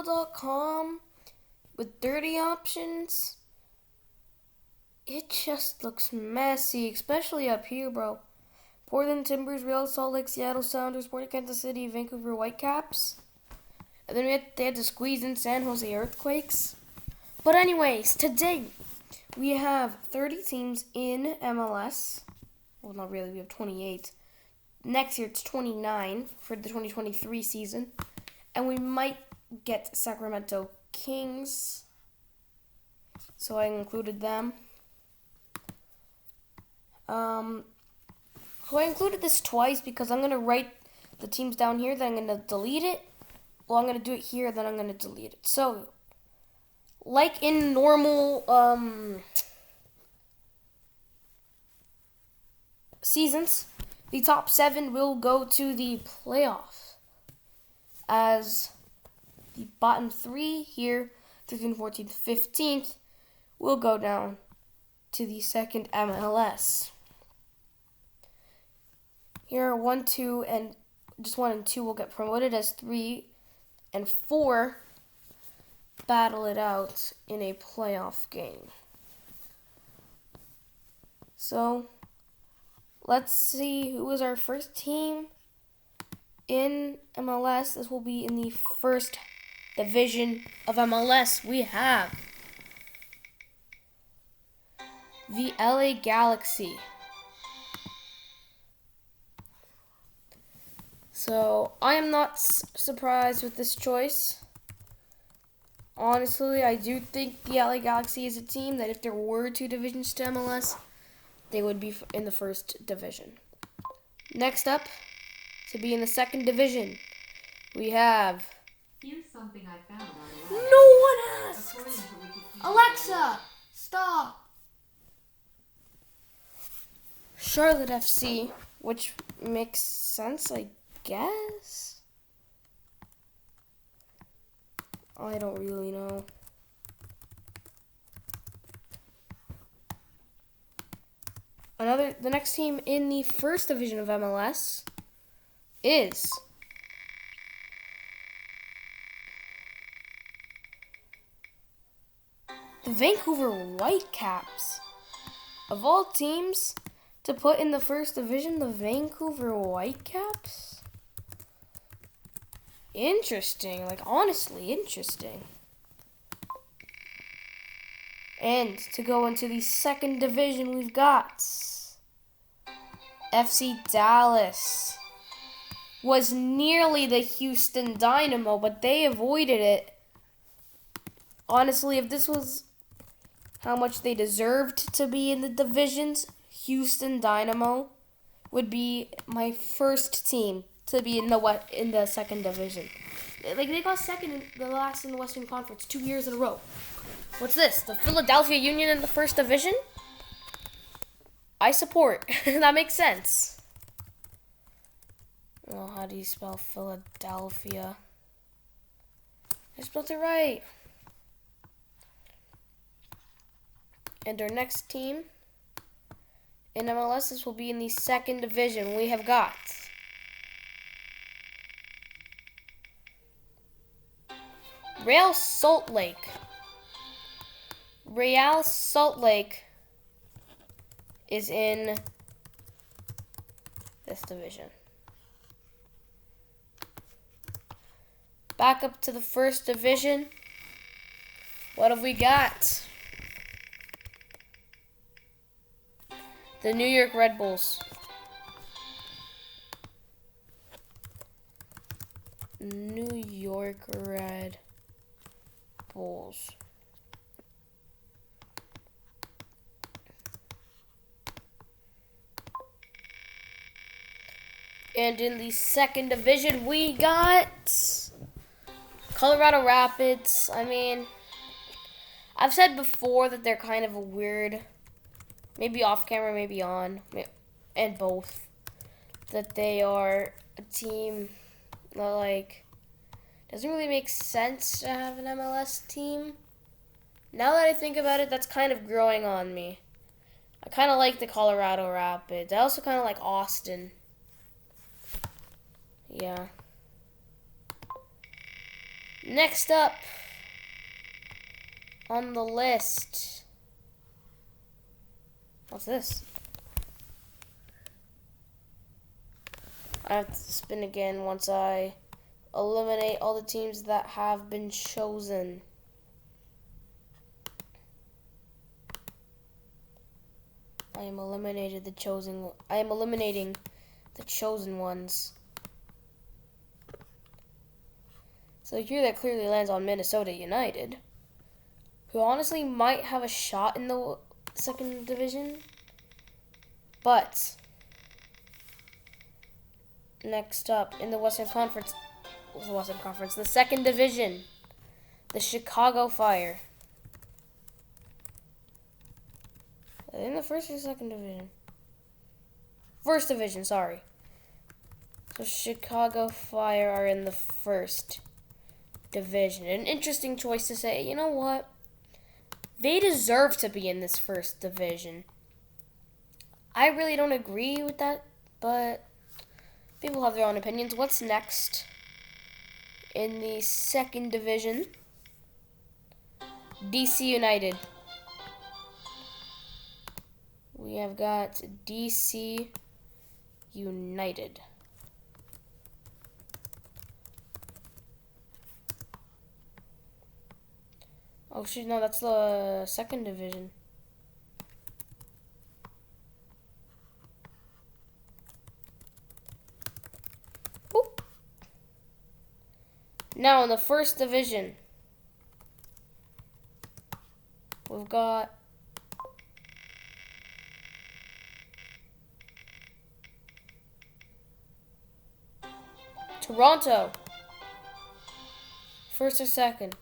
NFL.com with 30 options, it just looks messy, especially up here, bro. Portland Timbers, Real Salt Lake, Seattle Sounders, Sporting Kansas City, Vancouver Whitecaps. And then they had to squeeze in San Jose Earthquakes. But anyways, today we have 30 teams in MLS. Well, not really, we have 28. Next year it's 29 for the 2023 season. And we might get Sacramento Kings. So I included them. So I included this twice because I'm going to write the teams down here, then I'm going to delete it. Well, I'm going to do it here, then I'm going to delete it. So, like in normal seasons, the top 7 will go to the playoffs. As the bottom 3 here, 13th, 14th, 15th, will go down to the second MLS. Here, 1, 2, and just 1 and 2 will get promoted as 3 and 4 battle it out in a playoff game. So, let's see who is our first team in MLS. This will be in the first division of MLS. We have the LA Galaxy. So, I am not surprised with this choice. Honestly, I do think the LA Galaxy is a team that if there were 2 divisions to MLS, they would be in the first division. Next up, to be in the second division, we have... Here's something I found on No one asked! Alexa, stop! Charlotte FC, which makes sense, I guess? I don't really know. The next team in the first division of MLS is the Vancouver Whitecaps. Of all teams to put in the first division, the Vancouver Whitecaps? Interesting, like honestly interesting. And to go into the second division, we've got FC Dallas. Was nearly the Houston Dynamo, but they avoided it. Honestly, if this was how much they deserved to be in the divisions, Houston Dynamo would be my first team to be in the second division. Like they got second in the Western Conference 2 years in a row. What's this? The Philadelphia Union in the first division? I support. That makes sense. Well, how do you spell Philadelphia? I spelled it right. And our next team in MLS, this will be in the second division. We have got Real Salt Lake. Real Salt Lake is in this division. Back up to the first division. What have we got? The New York Red Bulls. New York Red Bulls. And in the second division, we got Colorado Rapids. I mean, I've said before that they're kind of a weird, maybe off camera, maybe on, and both, that they are a team that, like, doesn't really make sense to have an MLS team. Now that I think about it, that's kind of growing on me. I kind of like the Colorado Rapids. I also kind of like Austin. Yeah. Next up on the list. What's this? I have to spin again once I eliminate all the teams that have been chosen. I am eliminating the chosen ones. So here that clearly lands on Minnesota United, who honestly might have a shot in the second division. But next up in the the second division, the Chicago Fire. Are they in the first or second division? First division, sorry. So Chicago Fire are in the first division. An interesting choice to say, you know what? They deserve to be in this first division. I really don't agree with that, but people have their own opinions. What's next in the second division? DC United. We have got DC United. Oh shit, no, that's the second division. Oop. Now in the first division, we've got Toronto. First or second?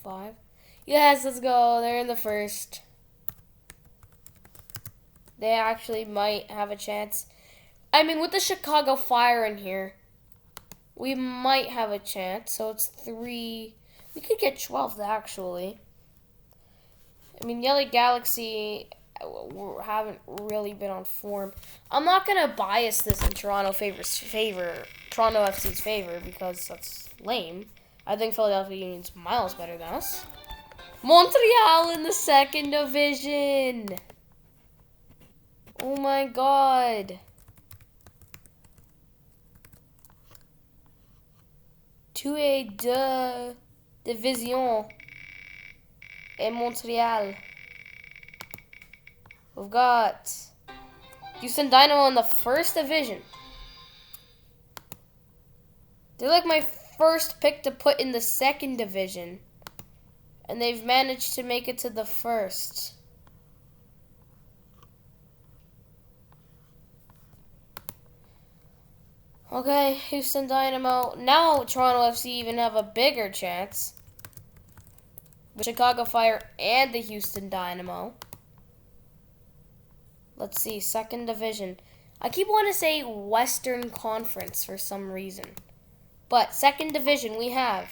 5. Yes, let's go. They're in the first. They actually might have a chance. I mean, with the Chicago Fire in here, we might have a chance. So it's 3. We could get 12th, actually. I mean, LA Galaxy haven't really been on form. I'm not going to bias this in Toronto FC's favor, because that's lame. I think Philadelphia Union's miles better than us. Montreal in the second division. Oh my god. Deux division in Montreal. We've got Houston Dynamo in the first division. They're like my first pick to put in the second division, and they've managed to make it to the first. Okay, Houston Dynamo. Now Toronto FC even have a bigger chance with Chicago Fire and the Houston Dynamo. Let's see, second division. I keep wanting to say Western Conference for some reason. But second division we have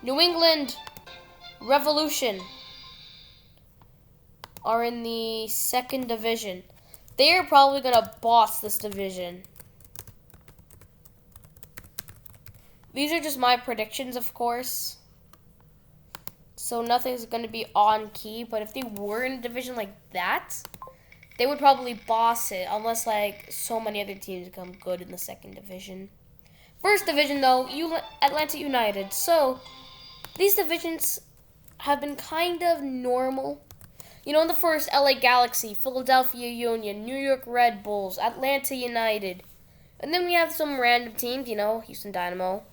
New England Revolution are in the second division. They are probably going to boss this division. These are just my predictions, of course. So nothing's going to be on key. But if they were in a division like that, they would probably boss it. Unless, like, so many other teams become good in the second division. First division, though, Atlanta United. So these divisions have been kind of normal. You know, in the first, LA Galaxy, Philadelphia Union, New York Red Bulls, Atlanta United. And then we have some random teams, you know, Houston Dynamo.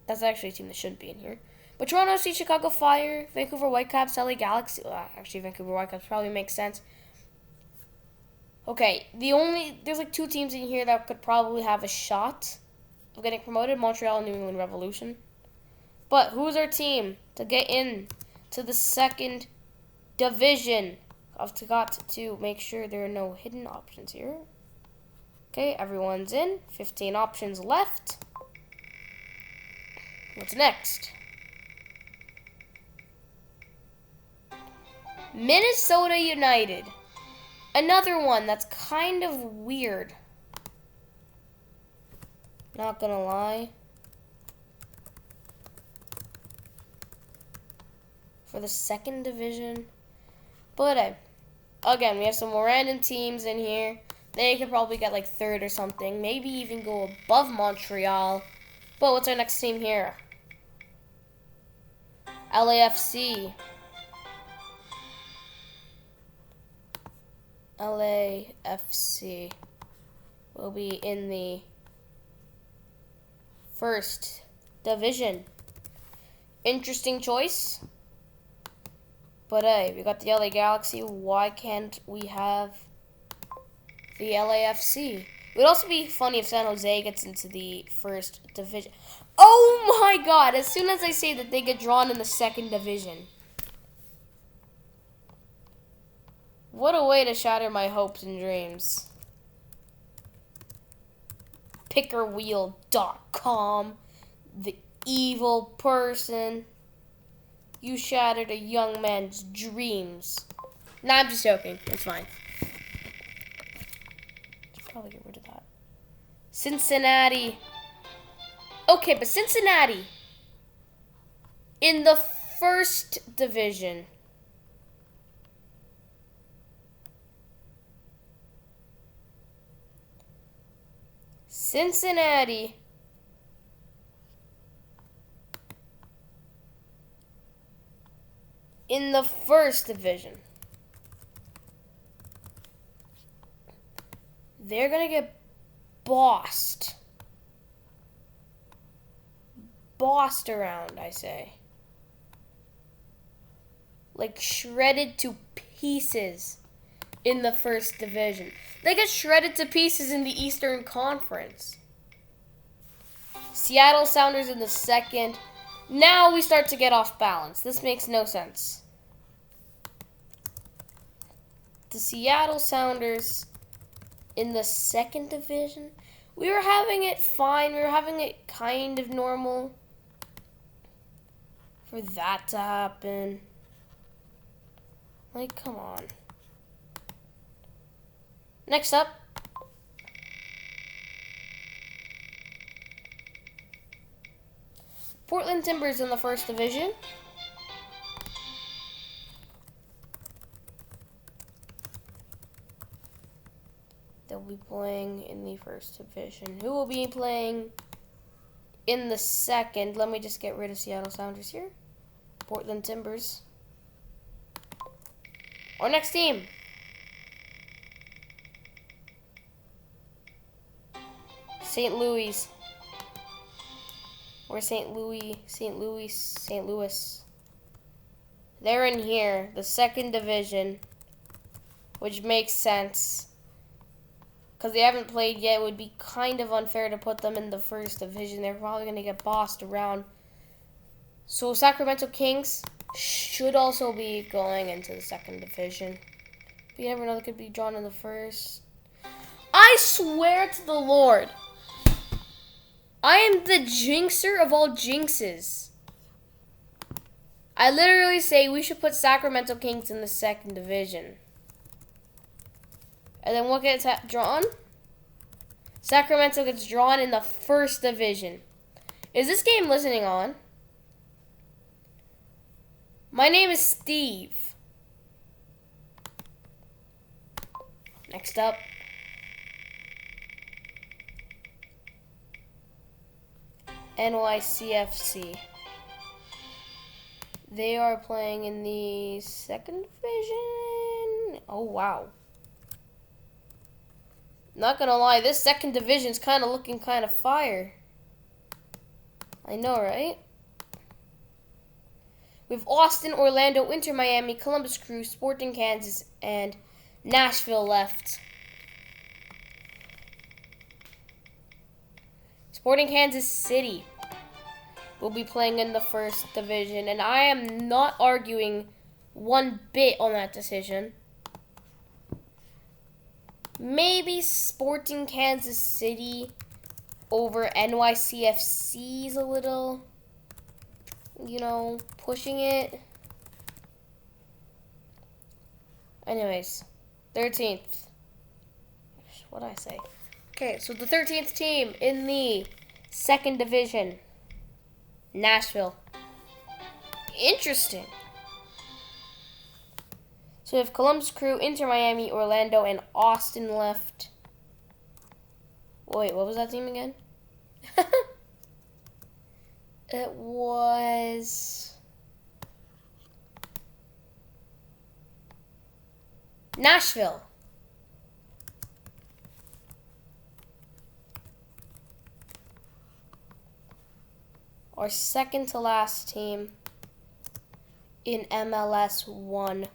That's actually a team that shouldn't be in here. But Toronto FC, Chicago Fire, Vancouver Whitecaps, LA Galaxy. Actually, Vancouver Whitecaps probably makes sense. Okay, there's like 2 teams in here that could probably have a shot of getting promoted. Montreal and New England Revolution. But who's our team to get in to the second division? I've got to make sure there are no hidden options here. Okay, everyone's in. 15 options left. What's next? Minnesota United. Another one that's kind of weird. Not gonna lie. For the second division. But again, we have some more random teams in here. They could probably get like third or something. Maybe even go above Montreal. But what's our next team here? LAFC. LAFC will be in the first division. Interesting choice. But hey, we got the LA Galaxy. Why can't we have the LAFC? It would also be funny if San Jose gets into the first division. Oh my god, as soon as I say that, they get drawn in the second division. What a way to shatter my hopes and dreams. Pickerwheel.com, the evil person. You shattered a young man's dreams. Nah, I'm just joking. It's fine. Should probably get rid of that. Cincinnati. Okay, but Cincinnati in the first division. Cincinnati in the first division. They're going to get bossed. Bossed around, I say. Like shredded to pieces in the first division. They get shredded to pieces in the Eastern Conference. Seattle Sounders in the second. Now we start to get off balance. This makes no sense. The Seattle Sounders in the second division. We were having it fine. We were having it kind of normal. For that to happen. Like, come on. Next up. Portland Timbers in the first division. They'll be playing in the first division. Who will be playing in the second? Let me just get rid of Seattle Sounders here. Portland Timbers. Our next team. St. Louis. Or St. Louis. They're in here, the second division, which makes sense. Because they haven't played yet, it would be kind of unfair to put them in the first division. They're probably going to get bossed around. So Sacramento Kings should also be going into the second division. But you never know, they could be drawn in the first. I swear to the Lord, I am the jinxer of all jinxes. I literally say we should put Sacramento Kings in the second division. And then what gets drawn? Sacramento gets drawn in the first division. Is this game listening on? My name is Steve. Next up. NYCFC. They are playing in the second division. Oh, wow. Not gonna lie, this second division's kind of looking kind of fire. I know, right? With Austin, Orlando, Inter Miami, Columbus Crew, Sporting Kansas, and Nashville left. Sporting Kansas City will be playing in the first division, and I am not arguing one bit on that decision. Maybe Sporting Kansas City over NYCFC's a little, pushing it. Anyways, 13th. What did I say? Okay, so the 13th team in the Second division, Nashville. Interesting. So we have Columbus Crew, Inter Miami, Orlando, and Austin left. Wait, what was that team again? It was Nashville. Our second to last team in MLS 1.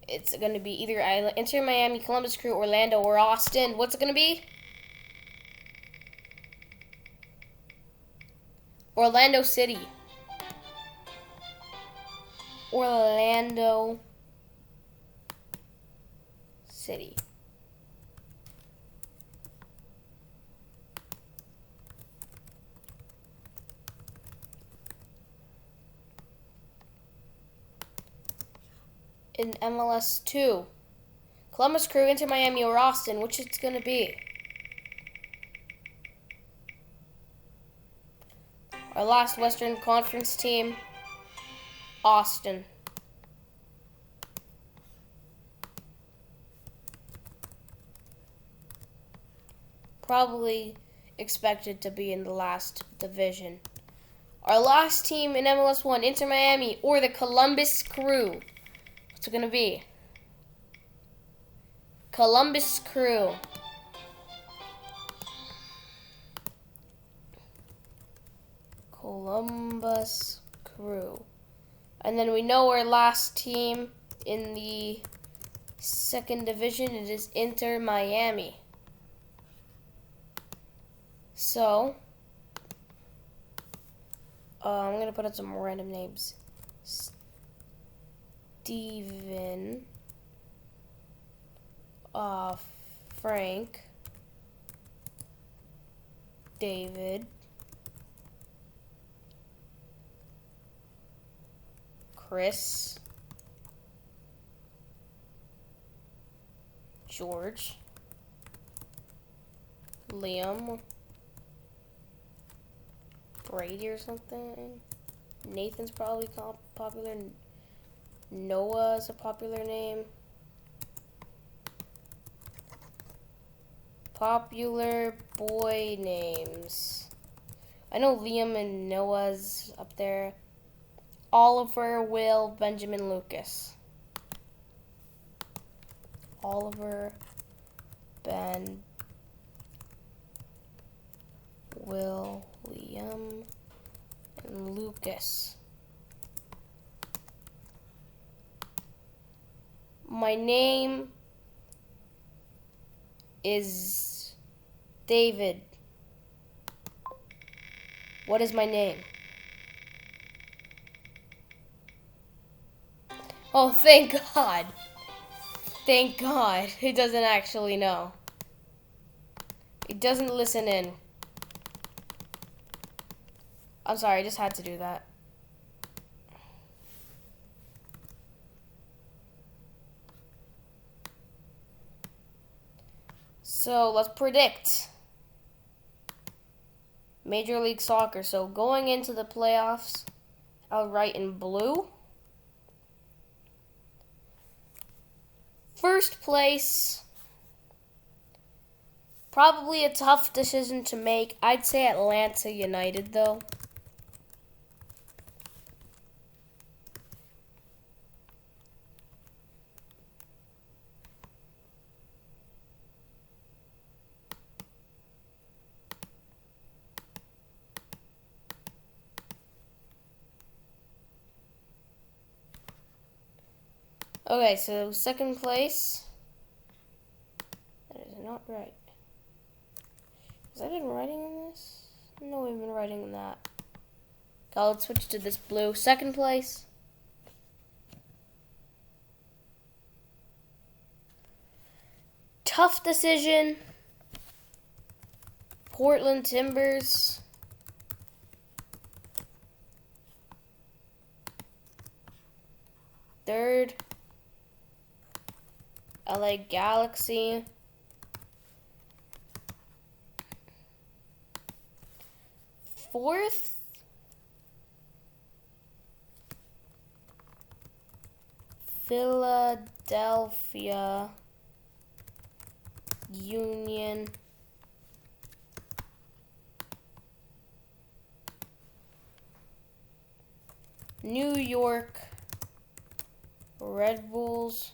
It's going to be either Inter Miami, Columbus Crew, Orlando, or Austin. What's it going to be? Orlando City. Orlando City. In MLS 2. Columbus Crew, Inter Miami, or Austin. Which it's going to be? Our last Western Conference team, Austin. Probably expected to be in the last division. Our last team in MLS 1, Inter Miami, or the Columbus Crew. What's it going to be? Columbus Crew. Columbus Crew. And then we know our last team in the second division. It is Inter Miami. So, I'm going to put out some random names. Steven. Frank. David. Chris. George. Liam. Brady or something. Nathan's probably popular. Noah is a popular name. Popular boy names. I know Liam and Noah's up there. Oliver, Will, Benjamin, Lucas. Oliver, Ben, Will, Liam, and Lucas. My name is David. What is my name? Oh, thank God. Thank God. He doesn't actually know. He doesn't listen in. I'm sorry, I just had to do that. So, let's predict Major League Soccer. So, going into the playoffs, I'll write in blue. First place, probably a tough decision to make. I'd say Atlanta United, though. Okay, so second place. That is not right. Has I been writing in this? No, we've been writing in that. Okay, let's switch to this blue. Second place. Tough decision. Portland Timbers. Third. LA Galaxy. 4th. Philadelphia Union. New York Red Bulls.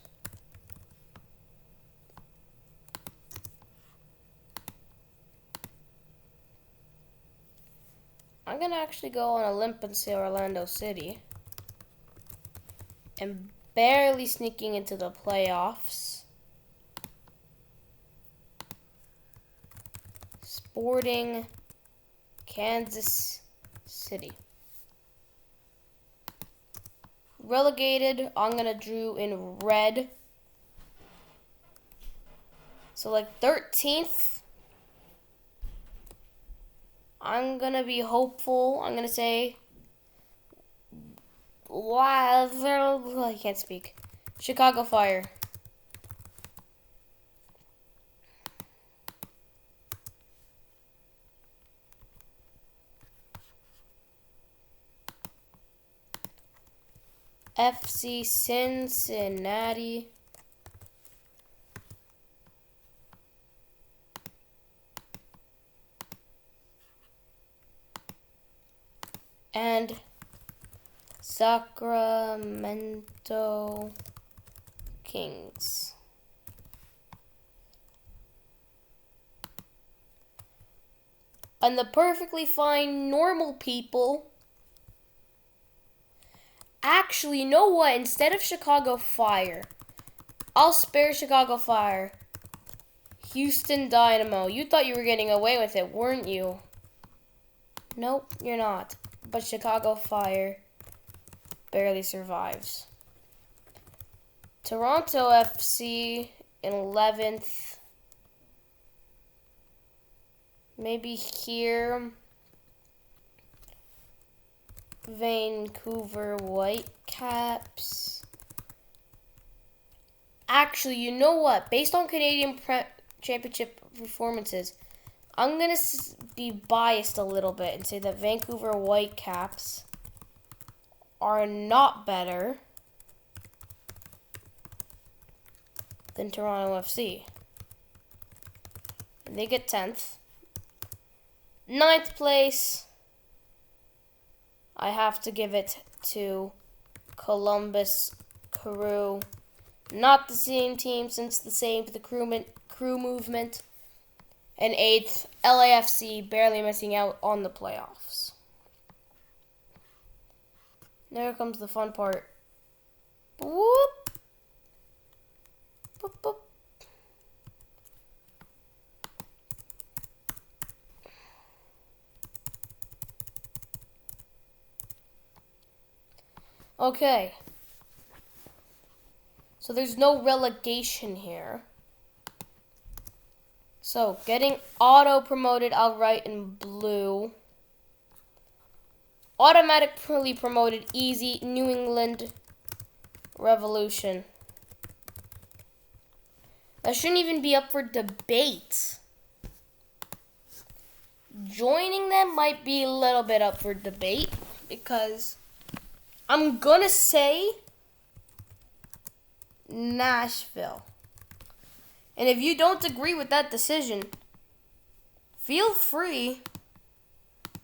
I'm gonna actually go on a limb and say Orlando City. And barely sneaking into the playoffs. Sporting Kansas City. Relegated, I'm gonna drew in red. So like 13th. I'm gonna be hopeful. I'm gonna say, wow, I can't speak. Chicago Fire. FC Cincinnati. And Sacramento Kings. And the perfectly fine normal people. Actually, you know what? Instead of Chicago Fire, I'll spare Chicago Fire. Houston Dynamo. You thought you were getting away with it, weren't you? Nope, you're not. But Chicago Fire barely survives. Toronto FC in 11th. Maybe here. Vancouver Whitecaps. Actually, you know what? Based on Canadian Championship performances, I'm going to be biased a little bit and say that Vancouver Whitecaps are not better than Toronto FC. And they get 10th. 9th place, I have to give it to Columbus Crew. Not the same team since the crew movement. And 8th, LAFC, barely missing out on the playoffs. There comes the fun part. Whoop. Boop, boop. Okay. So there's no relegation here. So getting auto-promoted, I'll write in blue. Automatically promoted, easy, New England Revolution. That shouldn't even be up for debate. Joining them might be a little bit up for debate because I'm gonna say Nashville. And if you don't agree with that decision, feel free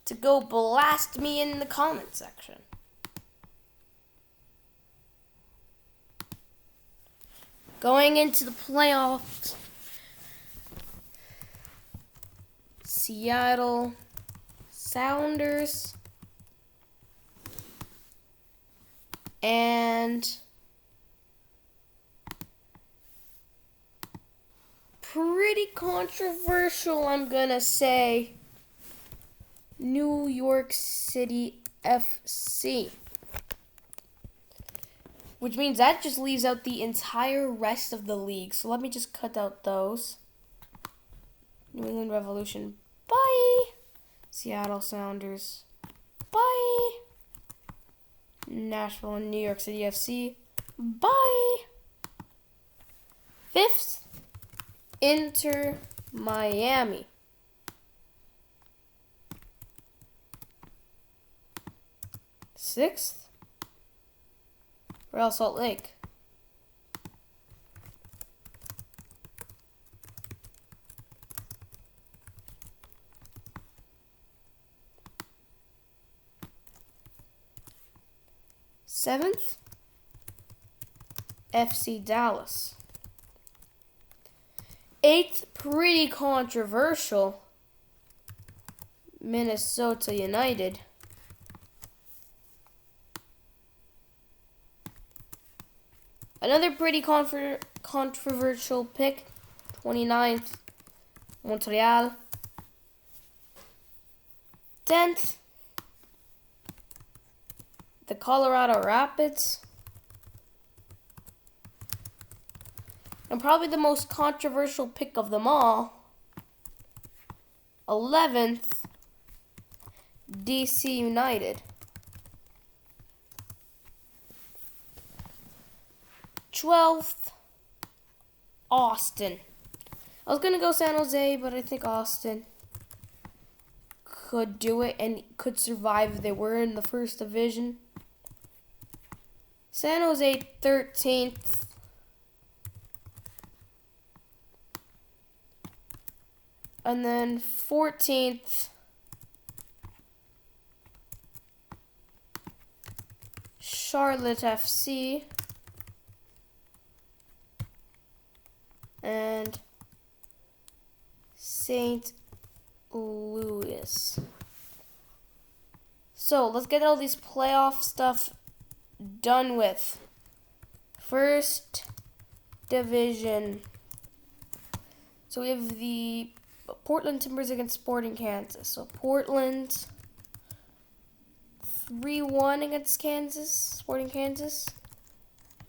to go blast me in the comment section. Going into the playoffs, Seattle Sounders and pretty controversial, I'm gonna say, New York City FC. Which means that just leaves out the entire rest of the league. So let me just cut out those. New England Revolution, bye. Seattle Sounders, bye. Nashville and New York City FC, bye. 5th, Inter Miami. 6th, Real Salt Lake. Seventh, FC Dallas. 8th, pretty controversial, Minnesota United. Another pretty controversial pick, 29th, Montreal. 10th, the Colorado Rapids. And probably the most controversial pick of them all, 11th, DC United. 12th, Austin. I was going to go San Jose, but I think Austin could do it and could survive if they were in the first division. San Jose, 13th. And then 14th, Charlotte FC. And St. Louis. So let's get all these playoff stuff done with. First division. So we have the Portland Timbers against Sporting Kansas. So Portland 3-1 against Kansas, Sporting Kansas.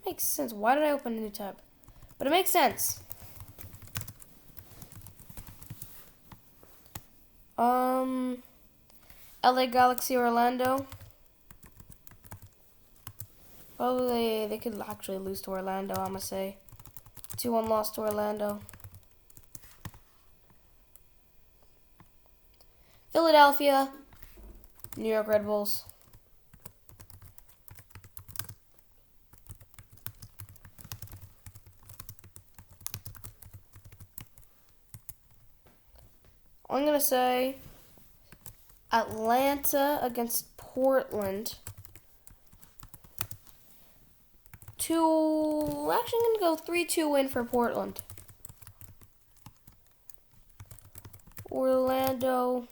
Makes sense. Why did I open a new tab? But it makes sense. LA Galaxy Orlando. Probably they could actually lose to Orlando, I'm gonna say. 2-1 loss to Orlando. Philadelphia, New York Red Bulls. I'm going to say Atlanta against Portland. Actually, I'm going to go 3-2 win for Portland. Orlando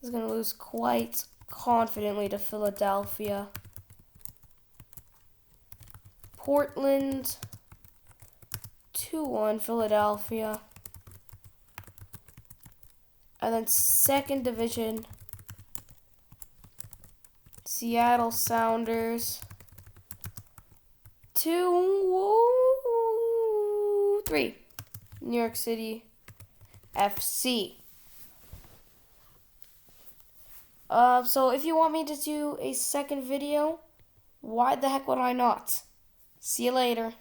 is going to lose quite confidently to Philadelphia. Portland 2-1 Philadelphia. And then second division, Seattle Sounders 2-3 New York City FC. So if you want me to do a second video, why the heck would I not? See you later.